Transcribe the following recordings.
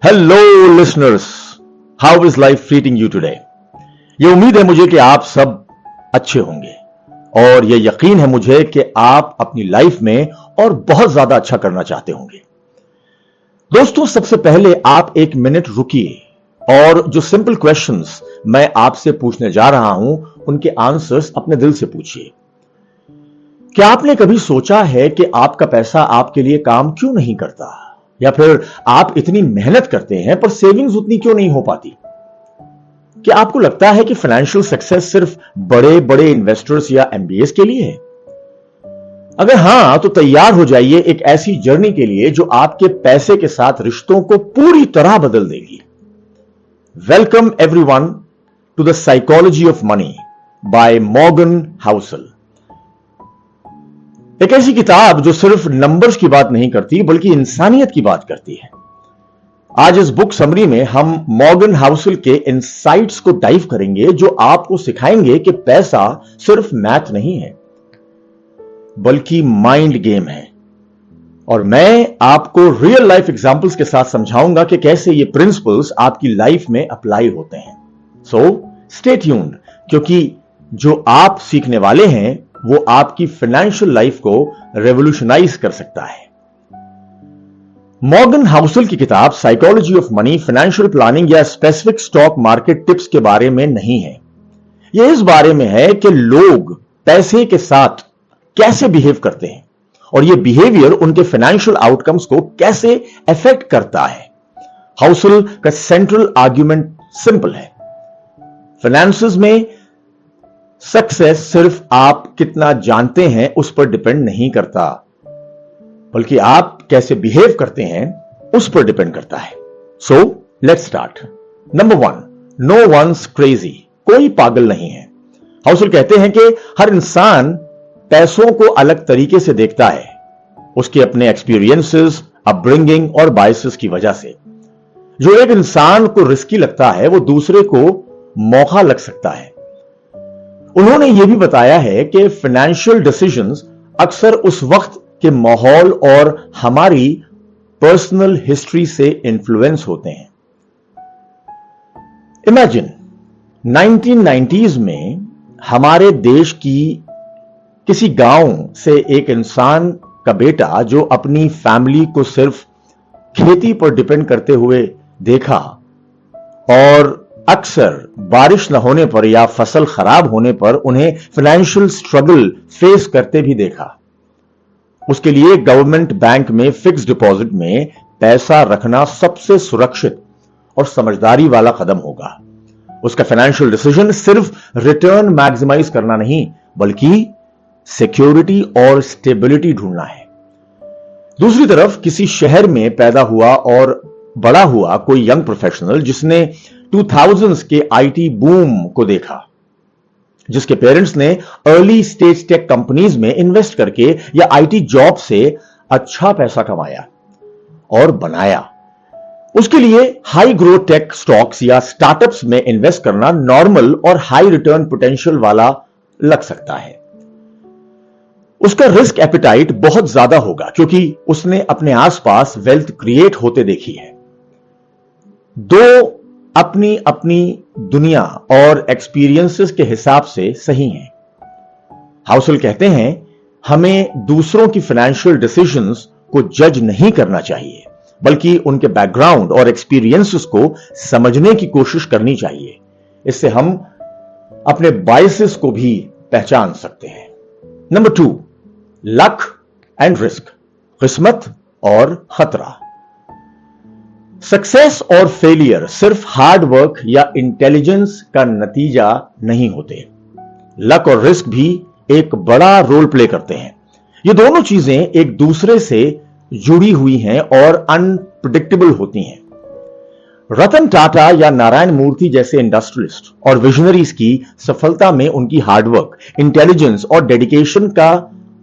Hello listeners, how is life treating you today. ये उम्मीद है मुझे कि आप सब अच्छे होंगे और ये यकीन है मुझे कि आप अपनी लाइफ में और बहुत ज्यादा अच्छा करना चाहते होंगे। दोस्तों, सबसे पहले आप एक मिनट रुकिए और जो सिंपल क्वेश्चंस मैं आपसे पूछने जा रहा हूं उनके आंसर्स अपने दिल से पूछिए। क्या आपने कभी सोचा है कि आपका पैसा आपके लिए काम क्यों नहीं करता, या फिर आप इतनी मेहनत करते हैं पर सेविंग्स उतनी क्यों नहीं हो पाती? क्या आपको लगता है कि फाइनेंशियल सक्सेस सिर्फ बड़े बड़े इन्वेस्टर्स या एमबीएस के लिए है? अगर हां, तो तैयार हो जाइए एक ऐसी जर्नी के लिए जो आपके पैसे के साथ रिश्तों को पूरी तरह बदल देगी। Welcome everyone to the psychology of money by Morgan Housel. एक ऐसी किताब जो सिर्फ नंबर्स की बात नहीं करती बल्कि इंसानियत की बात करती है। आज इस बुक समरी में हम मॉर्गन हाउसल के इनसाइट्स को डाइव करेंगे जो आपको सिखाएंगे कि पैसा सिर्फ मैथ नहीं है बल्कि माइंड गेम है। और मैं आपको रियल लाइफ एग्जांपल्स के साथ समझाऊंगा कि कैसे ये प्रिंसिपल्स आपकी लाइफ में अप्लाई होते हैं। सो स्टे ट्यून्ड, क्योंकि जो आप सीखने वाले हैं वो आपकी फाइनेंशियल लाइफ को रेवोल्यूशनाइज कर सकता है। मॉर्गन हाउसल की किताब psychology of money financial planning या स्पेसिफिक स्टॉक मार्केट टिप्स के बारे में नहीं है। यह इस बारे में है कि लोग पैसे के साथ कैसे बिहेव करते हैं और यह बिहेवियर उनके फाइनेंशियल आउटकम्स को कैसे अफेक्ट करता है। हाउसल का सेंट्रल आर्ग्यूमेंट सिंपल है। फाइनेंसेस में सक्सेस सिर्फ आप कितना जानते हैं उस पर डिपेंड नहीं करता, बल्कि आप कैसे बिहेव करते हैं उस पर डिपेंड करता है। So let's start. Number 1, no one's crazy. कोई पागल नहीं है। हाउसल कहते हैं कि हर इंसान पैसों को अलग तरीके से देखता है, उसके अपने एक्सपीरियंसेस, अपब्रिंगिंग और बायसेस की वजह से। जो एक इंसान को रिस्की लगता है वो दूसरे को मौका लग सकता है। उन्होंने यह भी बताया है कि फाइनेंशियल डिसीजंस अक्सर उस वक्त के माहौल और हमारी पर्सनल हिस्ट्री से इन्फ्लुएंस होते हैं। इमेजिन 1990s में हमारे देश की किसी गांव से एक इंसान का बेटा जो अपनी फैमिली को सिर्फ खेती पर डिपेंड करते हुए देखा और अक्सर बारिश न होने पर या फसल खराब होने पर उन्हें फाइनेंशियल स्ट्रगल फेस करते भी देखा। उसके लिए गवर्नमेंट बैंक में फिक्स डिपॉजिट में पैसा रखना सबसे सुरक्षित और समझदारी वाला कदम होगा। उसका फाइनेंशियल डिसीजन सिर्फ रिटर्न मैक्सिमाइज करना नहीं बल्कि सिक्योरिटी और स्टेबिलिटी ढूंढना है। दूसरी तरफ किसी शहर में पैदा हुआ और बड़ा हुआ कोई यंग प्रोफेशनल जिसने 2000s के आईटी बूम को देखा, जिसके पेरेंट्स ने अर्ली स्टेज टेक कंपनीज में इन्वेस्ट करके या आईटी जॉब से अच्छा पैसा कमाया और बनाया, उसके लिए हाई ग्रोथ टेक स्टॉक्स या स्टार्टअप्स में इन्वेस्ट करना नॉर्मल और हाई रिटर्न पोटेंशियल वाला लग सकता है। उसका रिस्क एपिटाइट बहुत ज्यादा होगा क्योंकि उसने अपने आसपास वेल्थ क्रिएट होते देखी है। दो अपनी अपनी दुनिया और एक्सपीरियंसेस के हिसाब से सही हैं। हाउसल कहते हैं हमें दूसरों की फाइनेंशियल डिसीजंस को जज नहीं करना चाहिए बल्कि उनके बैकग्राउंड और एक्सपीरियंसेस को समझने की कोशिश करनी चाहिए। इससे हम अपने बायसेस को भी पहचान सकते हैं। Number 2, luck and risk. किस्मत और खतरा। सक्सेस और फेलियर सिर्फ हार्ड वर्क या इंटेलिजेंस का नतीजा नहीं होते। लक और रिस्क भी एक बड़ा रोल प्ले करते हैं। ये दोनों चीजें एक दूसरे से जुड़ी हुई हैं और अनप्रेडिक्टेबल होती हैं। रतन टाटा या नारायण मूर्ति जैसे इंडस्ट्रियलिस्ट और विजनरीज की सफलता में उनकी हार्डवर्क, इंटेलिजेंस और डेडिकेशन का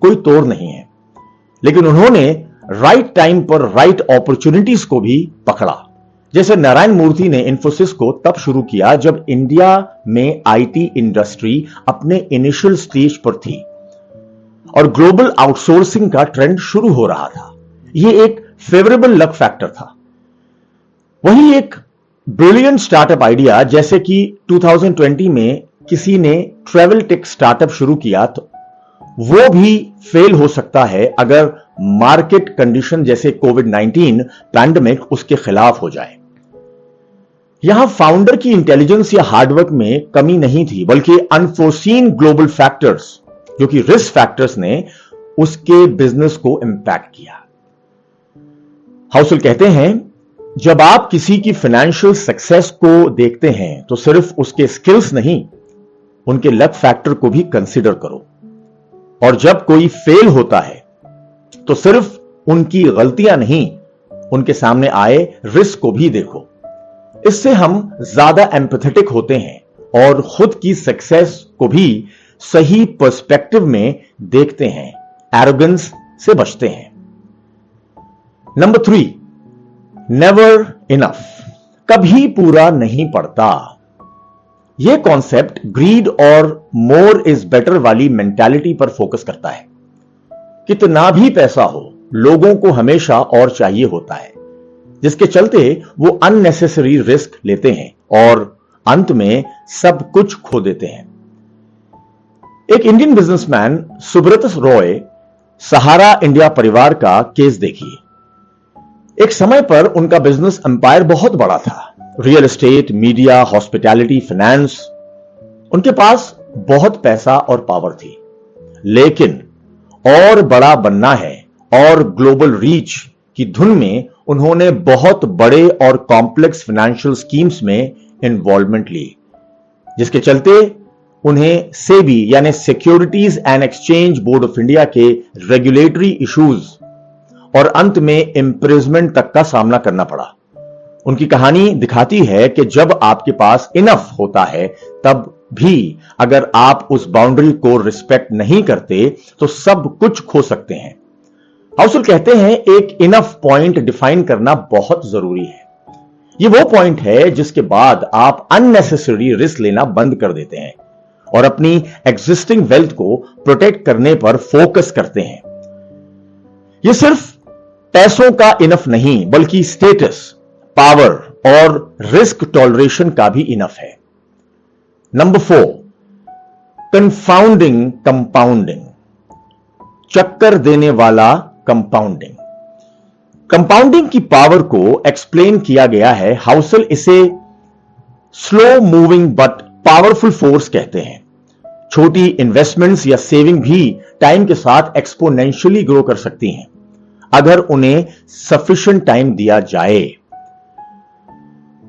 कोई तोड़ नहीं है, लेकिन उन्होंने राइट टाइम पर राइट अपॉर्चुनिटीज को भी पकड़ा। जैसे नारायण मूर्ति ने इन्फोसिस को तब शुरू किया जब इंडिया में आईटी इंडस्ट्री अपने इनिशियल स्टेज पर थी और ग्लोबल आउटसोर्सिंग का ट्रेंड शुरू हो रहा था। यह एक फेवरेबल लक फैक्टर था। वही एक ब्रिलियंट स्टार्टअप आइडिया, जैसे कि 2020 में किसी ने ट्रैवल टेक स्टार्टअप शुरू किया, तो वो भी फेल हो सकता है अगर मार्केट कंडीशन जैसे कोविड-19 पैंडेमिक उसके खिलाफ हो जाए। यहां फाउंडर की इंटेलिजेंस या हार्डवर्क में कमी नहीं थी, बल्कि अनफोर्सीन ग्लोबल फैक्टर्स, जो कि रिस्क फैक्टर्स ने उसके बिजनेस को इंपैक्ट किया। हाउसल कहते हैं, जब आप किसी की फाइनेंशियल सक्सेस को देखते हैं तो सिर्फ उसके स्किल्स नहीं, उनके लक फैक्टर को भी कंसीडर करो। और जब कोई फेल होता है तो सिर्फ उनकी गलतियां नहीं, उनके सामने आए रिस्क को भी देखो। इससे हम ज्यादा एम्पैथेटिक होते हैं और खुद की सक्सेस को भी सही पर्सपेक्टिव में देखते हैं, एरोगेंस से बचते हैं। नंबर 3, नेवर इनफ, कभी पूरा नहीं पड़ता। यह कॉन्सेप्ट ग्रीड और मोर इज बेटर वाली मेंटालिटी पर फोकस करता है। कितना भी पैसा हो, लोगों को हमेशा और चाहिए होता है, जिसके चलते वो अननेसेसरी रिस्क लेते हैं और अंत में सब कुछ खो देते हैं। एक इंडियन बिजनेसमैन सुब्रत रॉय, सहारा इंडिया परिवार का केस देखिए। एक समय पर उनका बिजनेस एम्पायर बहुत बड़ा था, real estate, media, hospitality, finance. उनके पास बहुत पैसा और पावर थी, लेकिन और बड़ा बनना है और ग्लोबल रीच की धुन में उन्होंने बहुत बड़े और कॉम्प्लेक्स फाइनेंशियल स्कीम्स में इन्वॉल्वमेंट ली, जिसके चलते उन्हें सेबी यानी securities and exchange board of India के रेगुलेटरी इश्यूज और अंत में इम्प्रिजमेंट तक का सामना करना पड़ा। उनकी कहानी दिखाती है कि जब आपके पास इनफ होता है, तब भी अगर आप उस बाउंड्री को रिस्पेक्ट नहीं करते तो सब कुछ खो सकते हैं। हाउसल कहते हैं, एक इनफ पॉइंट डिफाइन करना बहुत जरूरी है। यह वो पॉइंट है जिसके बाद आप अननेसेसरी रिस्क लेना बंद कर देते हैं और अपनी एग्जिस्टिंग वेल्थ को प्रोटेक्ट करने पर फोकस करते हैं। यह सिर्फ पैसों का इनफ नहीं, बल्कि स्टेटस, पावर और रिस्क टॉलरेशन का भी इनफ है। नंबर 4, कंफाउंडिंग कंपाउंडिंग, चक्कर देने वाला कंपाउंडिंग। कंपाउंडिंग की पावर को एक्सप्लेन किया गया है। हाउसल इसे slow moving but powerful force कहते हैं। छोटी इन्वेस्टमेंट्स या सेविंग भी टाइम के साथ एक्सपोनेंशियली ग्रो कर सकती हैं, अगर उन्हें सफिशिएंट टाइम दिया जाए।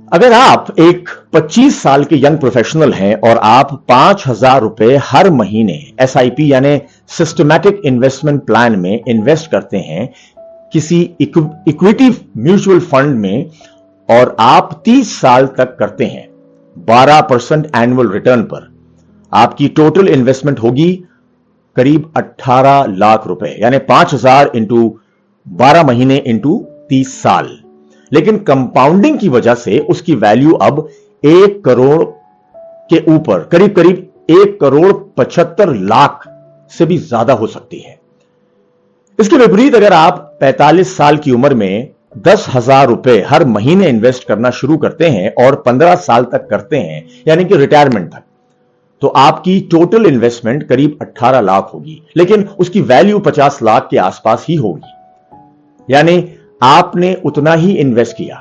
अगर आप एक 25 साल के यंग प्रोफेशनल हैं और आप 5,000 रुपए हर महीने एसआईपी यानी सिस्टमैटिक इन्वेस्टमेंट प्लान में इन्वेस्ट करते हैं किसी इक्विटी म्यूचुअल फंड में, और आप 30 साल तक करते हैं 12% एनुअल रिटर्न पर, आपकी टोटल इन्वेस्टमेंट होगी करीब 18 लाख रुपए, यानी 5,000 इंटू 12 महीने इंटू 30 साल। लेकिन कंपाउंडिंग की वजह से उसकी वैल्यू अब 1 करोड़ के ऊपर, करीब करीब 1,75,00,000 से भी ज्यादा हो सकती है। इसके विपरीत अगर आप 45 साल की उम्र में 10,000 रुपए हर महीने इन्वेस्ट करना शुरू करते हैं और 15 साल तक करते हैं, यानी कि रिटायरमेंट तक, तो आपकी टोटल इन्वेस्टमेंट करीब 18 लाख होगी, लेकिन उसकी वैल्यू 50 लाख के आसपास ही होगी। यानी आपने उतना ही इन्वेस्ट किया,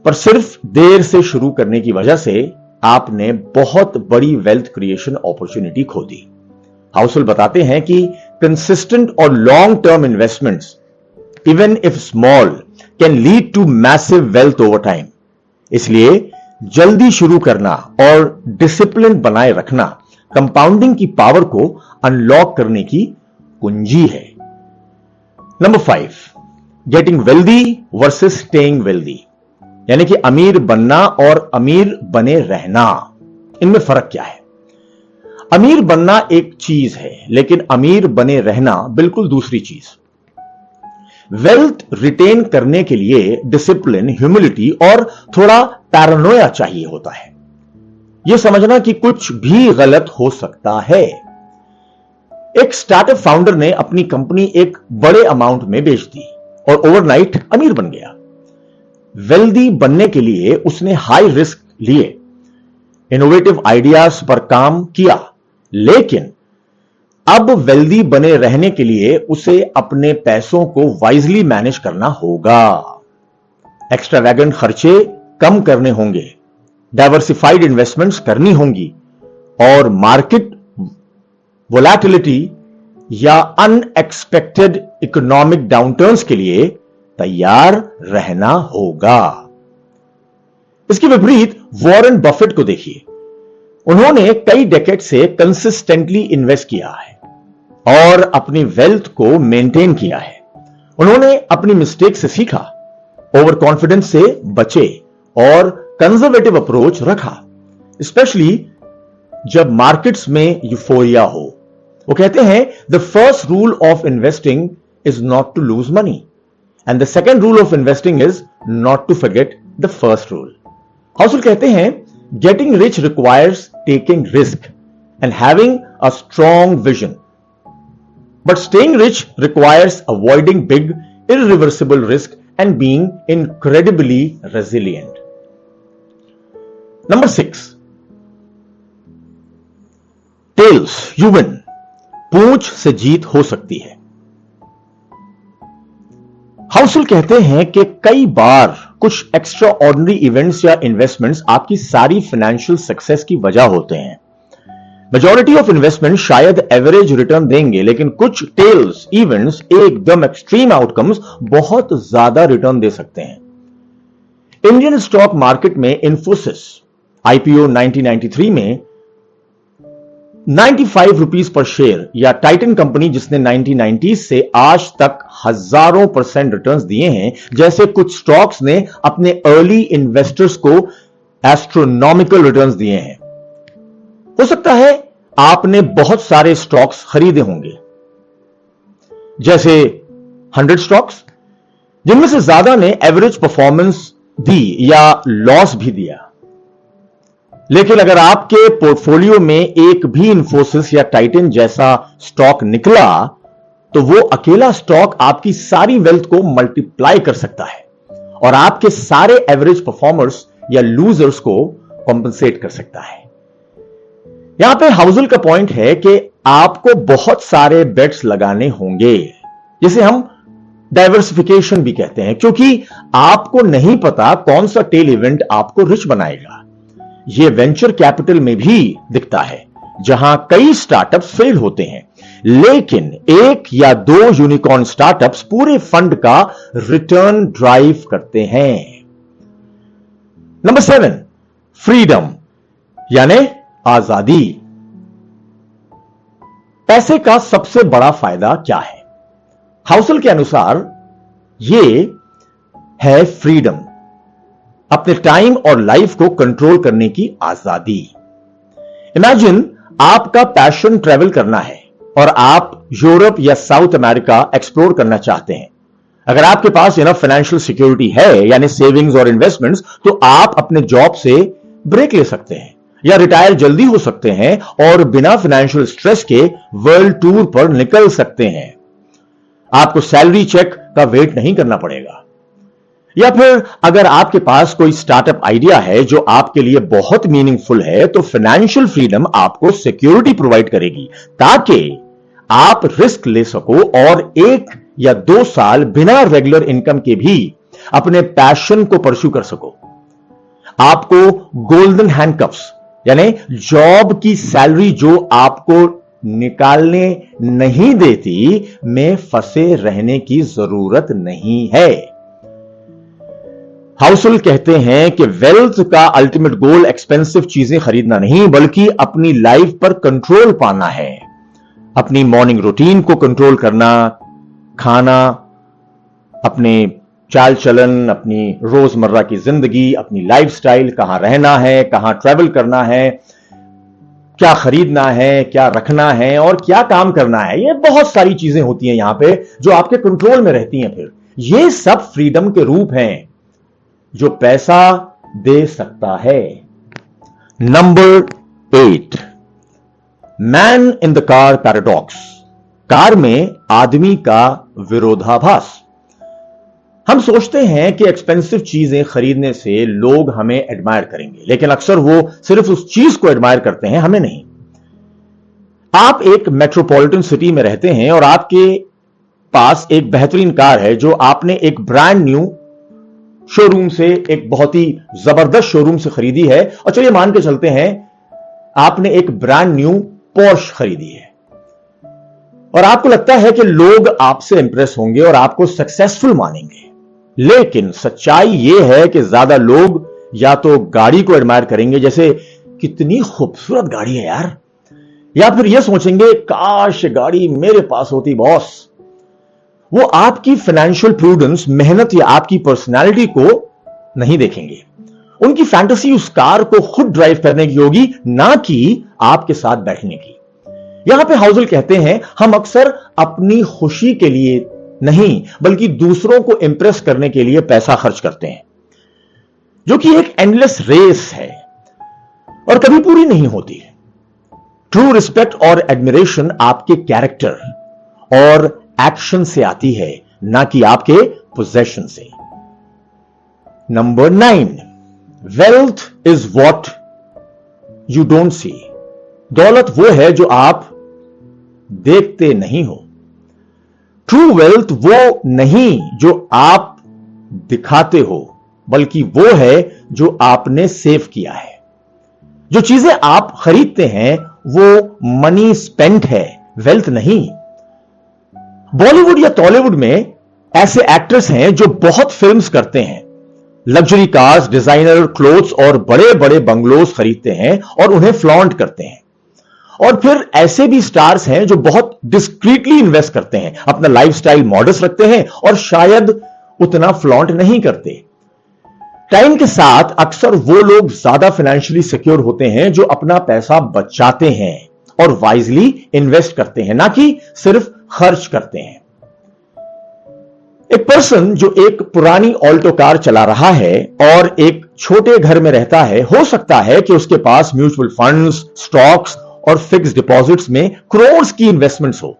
पर सिर्फ देर से शुरू करने की वजह से आपने बहुत बड़ी वेल्थ क्रिएशन अपॉर्चुनिटी खो दी। हाउसल बताते हैं कि कंसिस्टेंट और long term investments, even if small, can lead to massive wealth over time. इसलिए जल्दी शुरू करना और डिसिप्लिन बनाए रखना कंपाउंडिंग की पावर को अनलॉक करने की कुंजी है। Number 5, getting wealthy versus staying wealthy, यानी कि अमीर बनना और अमीर बने रहना, इनमें फर्क क्या है? अमीर बनना एक चीज है, लेकिन अमीर बने रहना बिल्कुल दूसरी चीज। वेल्थ रिटेन करने के लिए डिसिप्लिन, ह्यूमिलिटी और थोड़ा पैरानोया चाहिए होता है। यह समझना कि कुछ भी गलत हो सकता है। एक स्टार्टअप फाउंडर ने अपनी कंपनी एक बड़े अमाउंट में बेच दी और ओवरनाइट अमीर बन गया। वेल्दी बनने के लिए उसने हाई रिस्क लिए, इनोवेटिव आइडियाज पर काम किया, लेकिन अब वेल्दी बने रहने के लिए उसे अपने पैसों को वाइजली मैनेज करना होगा। एक्स्ट्रावैगेंट खर्चे कम करने होंगे, डाइवर्सिफाइड इन्वेस्टमेंट्स करनी होंगी और मार्केट वोलैटिलिटी या अनएक्सपेक्टेड इकोनॉमिक डाउनटर्न्स के लिए तैयार रहना होगा। इसके विपरीत वॉरेन बफेट को देखिए, उन्होंने कई डेकेड से कंसिस्टेंटली इन्वेस्ट किया है और अपनी वेल्थ को मेंटेन किया है। उन्होंने अपनी मिस्टेक से सीखा, ओवर कॉन्फिडेंस से बचे और कंजर्वेटिव अप्रोच रखा, स्पेशली जब मार्केट्स में यूफोरिया हो। वो कहते हैं the first rule of investing is not to lose money and the second rule of investing is not to forget the first rule. Housel कहते हैं getting rich requires taking risk and having a strong vision, but staying rich requires avoiding big irreversible risk and being incredibly resilient. Number 6, tails you win, पूंछ से जीत हो सकती है। Housel कहते हैं कि कई बार कुछ एक्स्ट्रा ऑर्डिनरी इवेंट्स या इन्वेस्टमेंट्स आपकी सारी फाइनेंशियल सक्सेस की वजह होते हैं। मेजॉरिटी ऑफ इन्वेस्टमेंट शायद एवरेज रिटर्न देंगे, लेकिन कुछ टेल्स इवेंट्स एकदम एक्सट्रीम आउटकम्स बहुत ज्यादा रिटर्न दे सकते हैं। इंडियन स्टॉक मार्केट में इन्फोसिस आईपीओ 1993 में 95 रुपीज पर शेयर या टाइटन कंपनी जिसने 1990 से आज तक हजारों % रिटर्न्स दिए हैं, जैसे कुछ स्टॉक्स ने अपने अर्ली इन्वेस्टर्स को एस्ट्रोनॉमिकल रिटर्न्स दिए हैं। हो सकता है आपने बहुत सारे स्टॉक्स खरीदे होंगे, जैसे 100 स्टॉक्स, जिनमें से ज्यादा ने एवरेज परफॉर्मेंस दी या लॉस भी दिया। लेकिन अगर आपके पोर्टफोलियो में एक भी इन्फोसिस या टाइटन जैसा स्टॉक निकला, तो वो अकेला स्टॉक आपकी सारी वेल्थ को मल्टीप्लाई कर सकता है और आपके सारे एवरेज परफॉर्मर्स या लूजर्स को कॉम्पनसेट कर सकता है। यहां पे हाउसल का पॉइंट है कि आपको बहुत सारे बेट्स लगाने होंगे, जिसे हम डाइवर्सिफिकेशन भी कहते हैं, क्योंकि आपको नहीं पता कौन सा टेल इवेंट आपको रिच बनाएगा। यह वेंचर कैपिटल में भी दिखता है, जहां कई स्टार्टअप्स फेल होते हैं, लेकिन एक या दो यूनिकॉर्न स्टार्टअप्स पूरे फंड का रिटर्न ड्राइव करते हैं। नंबर 7, फ्रीडम यानी आजादी। पैसे का सबसे बड़ा फायदा क्या है? हाउसल के अनुसार यह है फ्रीडम, अपने टाइम और लाइफ को कंट्रोल करने की आजादी। इमेजिन आपका पैशन ट्रैवल करना है और आप यूरोप या साउथ अमेरिका एक्सप्लोर करना चाहते हैं। अगर आपके पास इनफ फाइनेंशियल सिक्योरिटी है, यानी सेविंग्स और इन्वेस्टमेंट्स, तो आप अपने जॉब से ब्रेक ले सकते हैं या रिटायर जल्दी हो सकते हैं और बिना फाइनेंशियल स्ट्रेस के वर्ल्ड टूर पर निकल सकते हैं। आपको सैलरी चेक का वेट नहीं करना पड़ेगा। या फिर अगर आपके पास कोई स्टार्टअप आइडिया है जो आपके लिए बहुत मीनिंगफुल है, तो फाइनेंशियल फ्रीडम आपको सिक्योरिटी प्रोवाइड करेगी ताकि आप रिस्क ले सको और 1 या 2 साल बिना रेगुलर इनकम के भी अपने पैशन को परस्यू कर सको। आपको गोल्डन हैंडकफ्स यानी जॉब की सैलरी जो आपको निकालने नहीं देती में फंसे रहने की जरूरत नहीं है। हाउसल कहते हैं कि वेल्थ का अल्टीमेट गोल एक्सपेंसिव चीजें खरीदना नहीं, बल्कि अपनी लाइफ पर कंट्रोल पाना है। अपनी मॉर्निंग रूटीन को कंट्रोल करना, खाना, अपने चाल चलन, अपनी रोजमर्रा की जिंदगी, अपनी लाइफस्टाइल, कहां रहना है, कहां ट्रैवल करना है, क्या खरीदना है, क्या रखना है और क्या काम करना है। ये बहुत सारी चीजें होती हैं यहां पे जो आपके कंट्रोल में रहती हैं। फिर ये सब फ्रीडम के रूप हैं जो पैसा दे सकता है। Number 8, man in the car paradox, car में आदमी का विरोधाभास। हम सोचते हैं कि एक्सपेंसिव चीजें खरीदने से लोग हमें एडमायर करेंगे, लेकिन अक्सर वो सिर्फ उस चीज को एडमायर करते हैं, हमें नहीं। आप एक मेट्रोपॉलिटन सिटी में रहते हैं और आपके पास एक बेहतरीन कार है जो आपने एक ब्रांड न्यू शोरूम से, एक बहुत ही जबरदस्त शोरूम से खरीदी है। और चलिए मान के चलते हैं आपने एक ब्रांड न्यू पोर्श खरीदी है और आपको लगता है कि लोग आपसे इंप्रेस होंगे और आपको सक्सेसफुल मानेंगे। लेकिन सच्चाई यह है कि ज्यादा लोग या तो गाड़ी को एडमायर करेंगे, जैसे कितनी खूबसूरत गाड़ी है यार, या फिर यह सोचेंगे काश गाड़ी मेरे पास होती बॉस। वो आपकी फाइनेंशियल प्रूडेंस, मेहनत या आपकी पर्सनालिटी को नहीं देखेंगे। उनकी फैंटेसी उस कार को खुद ड्राइव करने की होगी, ना कि आपके साथ बैठने की। यहां पे हाउजल कहते हैं हम अक्सर अपनी खुशी के लिए नहीं बल्कि दूसरों को इंप्रेस करने के लिए पैसा खर्च करते हैं, जो कि एक एंडलेस रेस है और कभी पूरी नहीं होती। ट्रू रिस्पेक्ट और एडमिरेशन आपके कैरेक्टर और एक्शन से आती है, ना कि आपके पोजेशन से। Number 9, wealth is what you don't see. दौलत वो है जो आप देखते नहीं हो। ट्रू वेल्थ वो नहीं जो आप दिखाते हो, बल्कि वो है जो आपने सेव किया है। जो चीजें आप खरीदते हैं वो मनी स्पेंट है, वेल्थ नहीं। बॉलीवुड या टॉलीवुड में ऐसे एक्टर्स हैं जो बहुत फिल्म्स करते हैं, लग्जरी कार्स, डिजाइनर क्लोथ्स और बड़े बड़े बंगलोज खरीदते हैं और उन्हें फ्लॉन्ट करते हैं। और फिर ऐसे भी स्टार्स हैं जो बहुत डिस्क्रीटली इन्वेस्ट करते हैं, अपना लाइफस्टाइल मॉडस्ट रखते हैं और शायद उतना फ्लॉन्ट नहीं करते। टाइम के साथ अक्सर वो लोग ज्यादा फाइनेंशियली सिक्योर होते हैं जो अपना पैसा बचाते हैं और वाइजली इन्वेस्ट करते हैं, ना कि सिर्फ खर्च करते हैं। एक पर्सन जो एक पुरानी ऑल्टो कार चला रहा है और एक छोटे घर में रहता है, हो सकता है कि उसके पास म्यूचुअल फंड्स, स्टॉक्स और फिक्स डिपॉजिट्स में करोड़ की इन्वेस्टमेंट्स हो,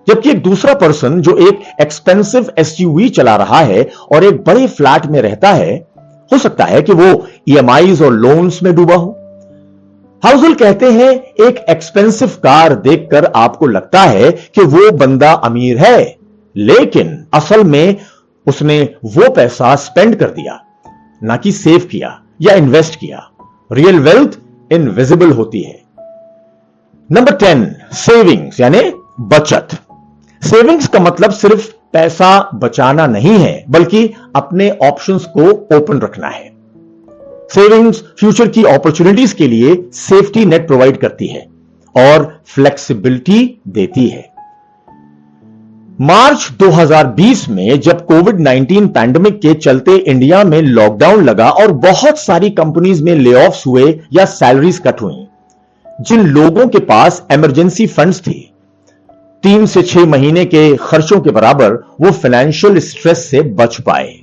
जबकि एक दूसरा पर्सन जो एक एक्सपेंसिव एसयूवी चला रहा है और एक बड़े फ्लैट में रहता है, हो सकता है कि वो ईएमआईज और लोन्स में डूबा हो। हाउजल कहते हैं एक एक्सपेंसिव कार देखकर आपको लगता है कि वो बंदा अमीर है, लेकिन असल में उसने वो पैसा स्पेंड कर दिया, ना कि सेव किया या इन्वेस्ट किया। रियल वेल्थ इनविजिबल होती है। नंबर 10, सेविंग्स यानी बचत। सेविंग्स का मतलब सिर्फ पैसा बचाना नहीं है, बल्कि अपने ऑप्शंस को ओपन रखना है। सेविंग्स फ्यूचर की अपॉर्चुनिटीज के लिए सेफ्टी नेट प्रोवाइड करती है और फ्लेक्सिबिलिटी देती है। मार्च 2020 में जब कोविड-19 पैंडेमिक के चलते इंडिया में लॉकडाउन लगा और बहुत सारी कंपनीज में लेऑफ्स हुए या सैलरीज कट हुई, जिन लोगों के पास इमरजेंसी फंड्स थे, 3 से 6 महीने के खर्चों के बराबर, वो फाइनेंशियल स्ट्रेस से बच पाए।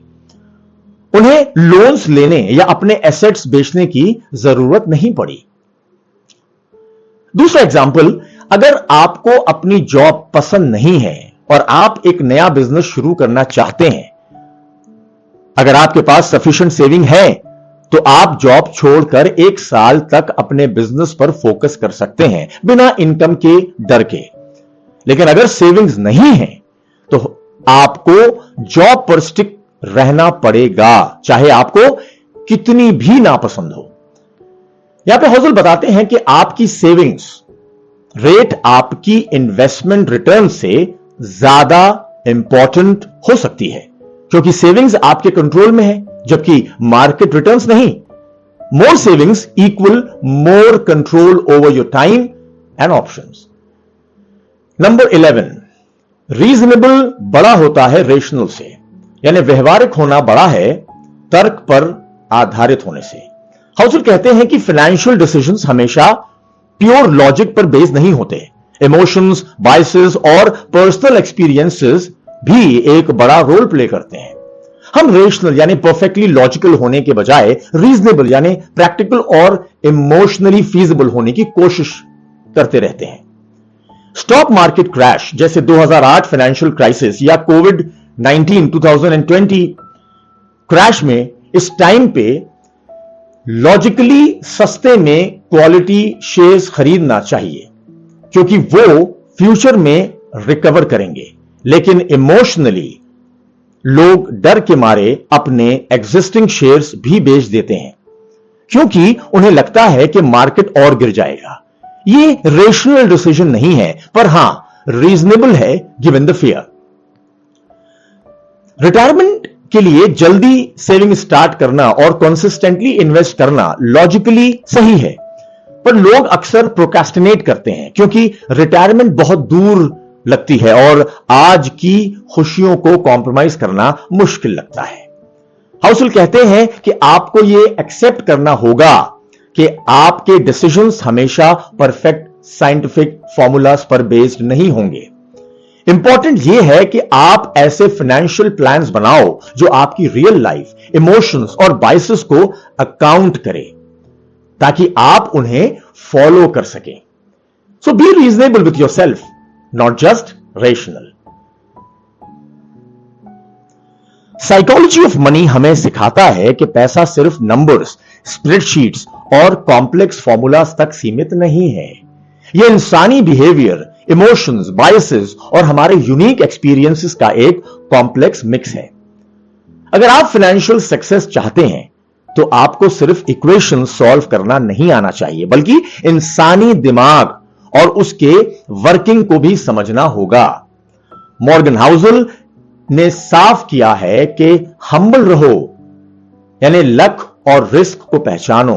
उन्हें लोन्स लेने या अपने एसेट्स बेचने की जरूरत नहीं पड़ी। दूसरा एग्जाम्पल, अगर आपको अपनी जॉब पसंद नहीं है और आप एक नया बिजनेस शुरू करना चाहते हैं, अगर आपके पास सफिशिएंट सेविंग है तो आप जॉब छोड़कर 1 साल तक अपने बिजनेस पर फोकस कर सकते हैं बिना इनकम के डर के। लेकिन अगर सेविंग्स नहीं है तो आपको जॉब पर स्टिक रहना पड़ेगा, चाहे आपको कितनी भी नापसंद हो। यहां पे हौजल बताते हैं कि आपकी सेविंग्स रेट आपकी इन्वेस्टमेंट रिटर्न से ज्यादा इंपॉर्टेंट हो सकती है, क्योंकि सेविंग्स आपके कंट्रोल में है, जबकि मार्केट रिटर्न्स नहीं। More savings equal more control over your time and options. Number 11, reasonable बड़ा होता है रेशनल से, यानी व्यवहारिक होना बड़ा है तर्क पर आधारित होने से। हाउसुल कहते हैं कि फाइनेंशियल डिसीजंस हमेशा प्योर लॉजिक पर बेस्ड नहीं होते। इमोशंस, बायसेस और पर्सनल एक्सपीरियंसेस भी एक बड़ा रोल प्ले करते हैं। हम रेशनल यानी परफेक्टली लॉजिकल होने के बजाय रीजनेबल यानी प्रैक्टिकल और इमोशनली फीजिबल होने की कोशिश करते रहते हैं। स्टॉक मार्केट क्रैश जैसे 2008 फाइनेंशियल क्राइसिस या कोविड-19 2020 क्रैश में इस टाइम पे लॉजिकली सस्ते में क्वालिटी शेयर्स खरीदना चाहिए, क्योंकि वो फ्यूचर में रिकवर करेंगे। लेकिन इमोशनली लोग डर के मारे अपने एग्जिस्टिंग शेयर्स भी बेच देते हैं, क्योंकि उन्हें लगता है कि मार्केट और गिर जाएगा। ये रेशनल डिसीजन नहीं है, पर हां रीजनेबल है गिवन द फियर। रिटायरमेंट के लिए जल्दी सेविंग स्टार्ट करना और कंसिस्टेंटली इन्वेस्ट करना लॉजिकली सही है, पर लोग अक्सर प्रोक्रेस्टिनेट करते हैं क्योंकि रिटायरमेंट बहुत दूर लगती है और आज की खुशियों को कॉम्प्रोमाइज करना मुश्किल लगता है। हाउसल कहते हैं कि आपको यह एक्सेप्ट करना होगा कि आपके डिसीजंस हमेशा परफेक्ट साइंटिफिक फॉर्मूलाज पर बेस्ड नहीं होंगे। इंपॉर्टेंट यह है कि आप ऐसे फाइनेंशियल प्लान्स बनाओ जो आपकी रियल लाइफ, इमोशंस और बायसेस को अकाउंट करें, ताकि आप उन्हें फॉलो कर सकें। So be reasonable with yourself, not just rational. Psychology of money हमें सिखाता है कि पैसा सिर्फ नंबर्स, स्प्रेडशीट्स और कॉम्प्लेक्स फॉर्मूलाज तक सीमित नहीं है। यह इंसानी बिहेवियर, इमोशंस, बायसेस और हमारे यूनिक एक्सपीरियंसेस का एक कॉम्प्लेक्स मिक्स है। अगर आप फाइनेंशियल सक्सेस चाहते हैं तो आपको सिर्फ इक्वेशन सॉल्व करना नहीं आना चाहिए, बल्कि इंसानी दिमाग और उसके वर्किंग को भी समझना होगा। मॉर्गन हाउसल ने साफ किया है कि हम्बल रहो, यानी लक और रिस्क को पहचानो,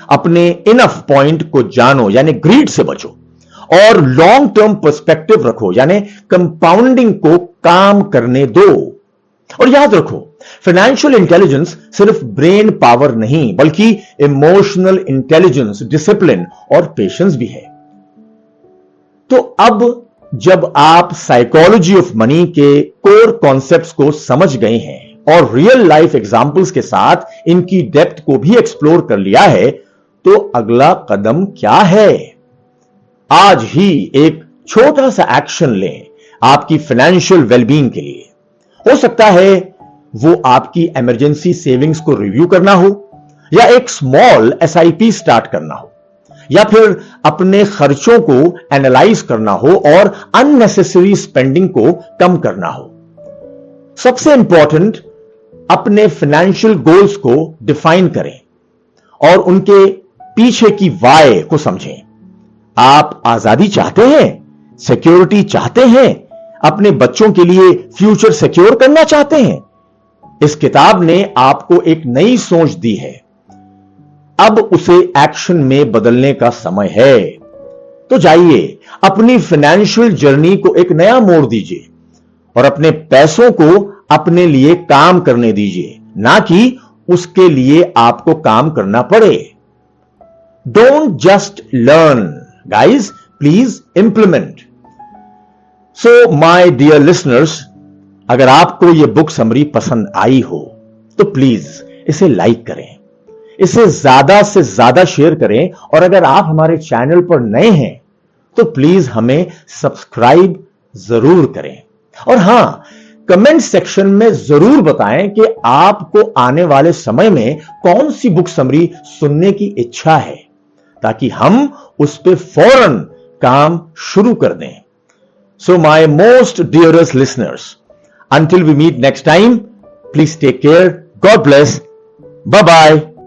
अपने इनफ पॉइंट को जानो, यानी ग्रीड से बचो, और लॉन्ग टर्म पर्सपेक्टिव रखो, यानी कंपाउंडिंग को काम करने दो। और याद रखो, फाइनेंशियल इंटेलिजेंस सिर्फ ब्रेन पावर नहीं, बल्कि इमोशनल इंटेलिजेंस, डिसिप्लिन और पेशेंस भी है। तो अब जब आप साइकोलॉजी ऑफ मनी के कोर कॉन्सेप्ट्स को समझ गए हैं और रियल लाइफ एग्जांपल्स के साथ इनकी डेप्थ को भी एक्सप्लोर कर लिया है, तो अगला कदम क्या है? आज ही एक छोटा सा एक्शन लें आपकी फाइनेंशियल वेलबींग के लिए। हो सकता है वो आपकी इमरजेंसी सेविंग्स को रिव्यू करना हो, या एक स्मॉल एसआईपी स्टार्ट करना हो, या फिर अपने खर्चों को एनालाइज करना हो और अननेसेसरी स्पेंडिंग को कम करना हो। सबसे इंपॉर्टेंट, अपने फाइनेंशियल गोल्स को डिफाइन करें और उनके पीछे की वाय को समझें। आप आजादी चाहते हैं, सिक्योरिटी चाहते हैं, अपने बच्चों के लिए फ्यूचर सिक्योर करना चाहते हैं। इस किताब ने आपको एक नई सोच दी है, अब उसे एक्शन में बदलने का समय है। तो जाइए, अपनी फाइनेंशियल जर्नी को एक नया मोड़ दीजिए और अपने पैसों को अपने लिए काम करने दीजिए, ना कि उसके लिए आपको काम करना पड़े। Don't just learn, guys, please implement. So my dear listeners, अगर आपको यह बुक समरी पसंद आई हो तो प्लीज इसे लाइक करें, इसे ज्यादा से ज्यादा शेयर करें, और अगर आप हमारे चैनल पर नए हैं तो प्लीज हमें सब्सक्राइब जरूर करें। और हां, कमेंट सेक्शन में जरूर बताएं कि आपको आने वाले समय में कौन सी बुक समरी सुनने की इच्छा है, ताकि हम उस पर फौरन काम शुरू कर दें। So my most dearest listeners, until we meet next time, please take care. God bless. Bye bye.